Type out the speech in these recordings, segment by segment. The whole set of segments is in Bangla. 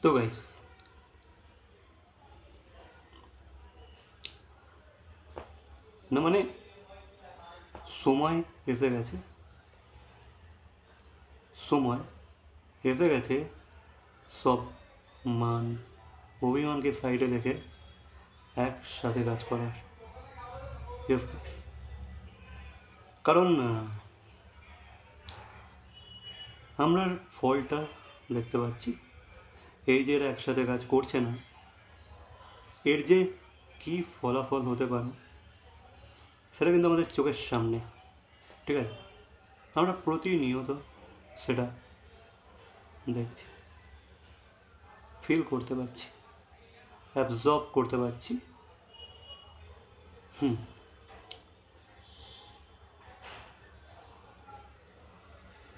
তো গাইস, না মানে সময় এসে গেছে, সময় এসে গেছে সব মান অভিমানকে সাইডে রেখে একসাথে কাজ করার। Yes, guys. কারণ আমরা ফলটা দেখতে পাচ্ছি, এই যে এরা একসাথে কাজ করছে না, এর যে কী ফলাফল হতে পারে সেটা কিন্তু আমাদের চোখের সামনে, ঠিক আছে? আমরা প্রতিনিয়ত সেটা দেখছি, ফিল করতে পারছি, অ্যাবজর্ব করতে পারছি।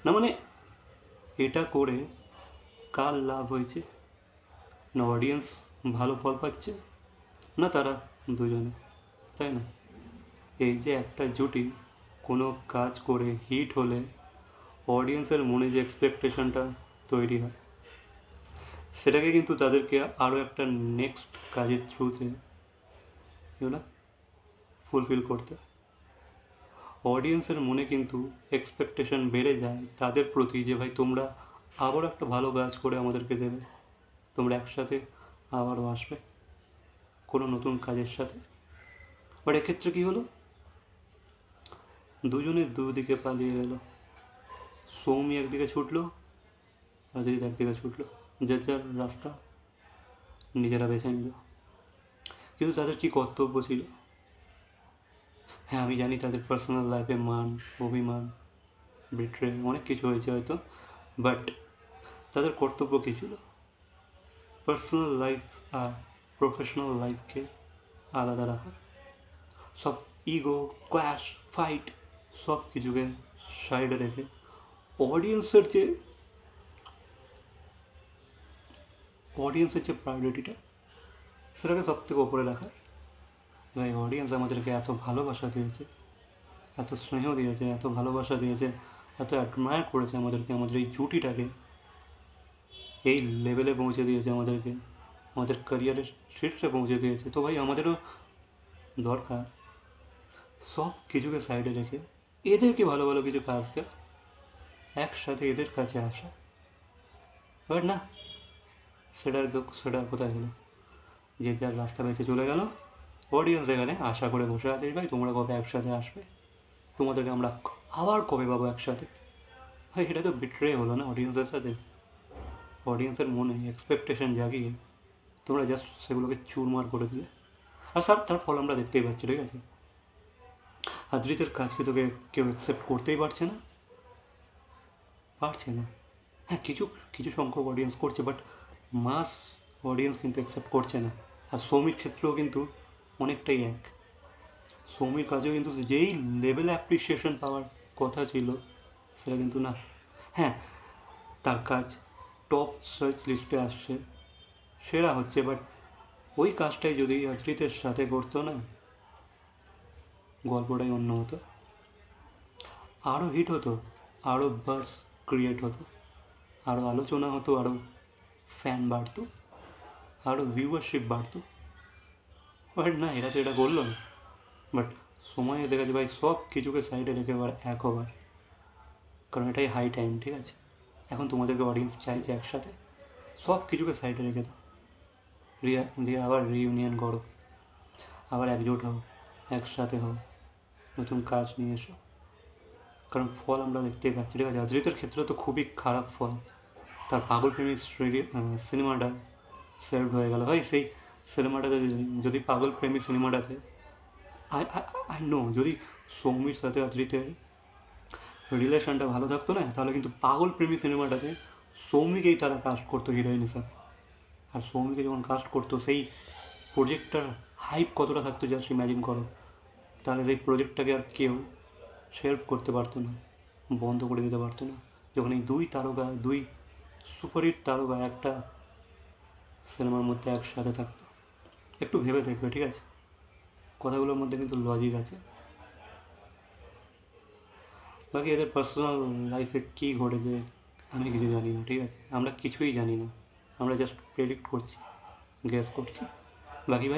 না মানে এটা করে কার লাভ হয়েছে? না অডিয়েন্স ভালো ফল পাচ্ছে, না তারা দুজনে, তাই না? এই যে একটা জুটি কোনো কাজ করে হিট হলে অডিয়েন্সের মনে যে এক্সপেকটেশনটা তৈরি হয়, সেটাকে কিন্তু তাদেরকে আরও একটা নেক্সট কাজের থ্রুতে ফুলফিল করতে হয়। অডিয়েন্সের মনে কিন্তু এক্সপেকটেশন বেড়ে যায় তাদের প্রতি, যে ভাই তোমরা আবার একটা ভালো কাজ করে আমাদেরকে দেবে, তোমরা একসাথে আবারও আসবে কোনো নতুন কাজের সাথে। বাট এক্ষেত্রে কী হলো, দুজনে দুদিকে পালিয়ে গেল। সৌমি একদিকে ছুটলো, অজিত একদিকে ছুটলো, যে যার রাস্তা নিজেরা বেছে নিল। কিন্তু তাদের কি কর্তব্য ছিল? হ্যাঁ, আমি জানি তাদের পার্সোনাল লাইফে মান অভিমান বিট্রে অনেক কিছু হয়েছে হয়তো, বাট তাদের কর্তব্য কী ছিল? পার্সোনাল লাইফ আর প্রফেশনাল লাইফকে আলাদা রাখা, সব ইগো, ক্ল্যাশ, ফাইট সব কিছুকে সাইডে রেখে অডিয়েন্সের যে প্রায়োরিটিটা সেটাকে সব থেকে ওপরে রাখা। ভাই অডিয়েন্স আমাদেরকে এত ভালোবাসা দিয়েছে, এত স্নেহ দিয়েছে, এত ভালোবাসা দিয়েছে, এত অ্যাডমায়ার করেছে আমাদেরকে, আমাদের এই জুটিটাকে এই লেভেলে পৌঁছে দিয়েছে, আমাদেরকে আমাদের ক্যারিয়ারের শীর্ষে পৌঁছে দিয়েছে। তো ভাই আমাদেরও দরকার সব কিছুকে সাইডে রেখে এদেরকে ভালো ভালো কিছু কাজ দেওয়া, একসাথে এদের কাছে আসা। বাট না, সেটা কোথায় হলো? যে যার রাস্তা বেঁচে চলে গেল, অডিয়েন্স এখানে আশা করে বসে আছে, ভাই তোমরা কবে একসাথে আসবে, তোমাদেরকে আমরা আবার কবে পাবো একসাথে। ভাই এটা তো বিট্রে হলো না অডিয়েন্সের সাথে? অডিয়েন্সের মনে এক্সপেকটেশন জাগিয়ে তোমরা জাস্ট সেগুলোকে চুরমার করে দিলে। আর স্যার তার ফল আমরা দেখতেই পাচ্ছি, ঠিক আছে? আদ্রিতের কাজকে তোকে কেউ অ্যাকসেপ্ট করতেই পারছে না। হ্যাঁ, কিছু কিছু সংখ্যক অডিয়েন্স করছে, বাট মাস অডিয়েন্স কিন্তু অ্যাকসেপ্ট করছে না। আর সৌমির ক্ষেত্রেও কিন্তু অনেকটাই এক। সৌমির কাজেও কিন্তু যেই লেভেলে অ্যাপ্রিসিয়েশন পাওয়ার কথা ছিল সেটা কিন্তু না। হ্যাঁ, তার কাজ টপ সার্চ লিস্টে আসছে, সেরা হচ্ছে, বাট ওই কাজটাই যদি অদ্রিতের সাথে করতো না, গল্পটাই অন্য হতো, আরও হিট হতো, আরও বাস ক্রিয়েট হতো, আরও আলোচনা হতো, আরও ফ্যান বাড়তো, আরও ভিউয়ারশিপ বাড়তো। বাট না, এরা তো এটা করলো না। বাট সময় এসে গেছে ভাই সব কিছুকে সাইডে রেখে আবার এক হবার, কারণ এটাই হাই টাইম, ঠিক আছে? এখন তোমাদেরকে অডিয়েন্স চাইছে একসাথে, সব কিছুকে সাইডে রেখে দাও, দিয়ে আবার রিইউনিয়ন করো, আবার একজোট হও, একসাথে হও, নতুন কাজ নিয়ে এসো। কারণ ফল আমরা দেখতেই পাচ্ছি, ঠিক আছে? অজিতের ক্ষেত্রে তো খুবই খারাপ ফল, তার পাগল প্রেমী সিনেমাটা সেভড হয়ে গেল। হয় সেই সিনেমাটাতে যদি পাগল প্রেমী সিনেমাটাতে আই নো যদি সৌমির সাথে অজিতের রিলেশনটা ভালো থাকতো না, তাহলে কিন্তু পাগল প্রেমী সিনেমাটাতে সৌমিকেই তারা কাস্ট করতো হিরোইন হিসাবে। আর সৌমিকে যখন কাস্ট করতো, সেই প্রজেক্টটার হাইপ কতটা থাকতো জাস্ট ইম্যাজিন করো। তাহলে সেই প্রজেক্টটাকে আর কেউ হেল্প করতে পারতো না, বন্ধ করে দিতে পারতো না, যখন এই দুই সুপারহিট তারকা একটা সিনেমার মধ্যে একসাথে থাকতো। একটু ভেবে দেখবে, ঠিক আছে? কথাগুলোর মধ্যে কিন্তু লজিক আছে। বাকি এদের পার্সোনাল লাইফে কী ঘটেছে আমি কিছু জানি না, ঠিক আছে? আমরা কিছুই জানি না, আমরা জাস্ট প্রেডিক্ট করছি, গেস করছি। বাকি ভাই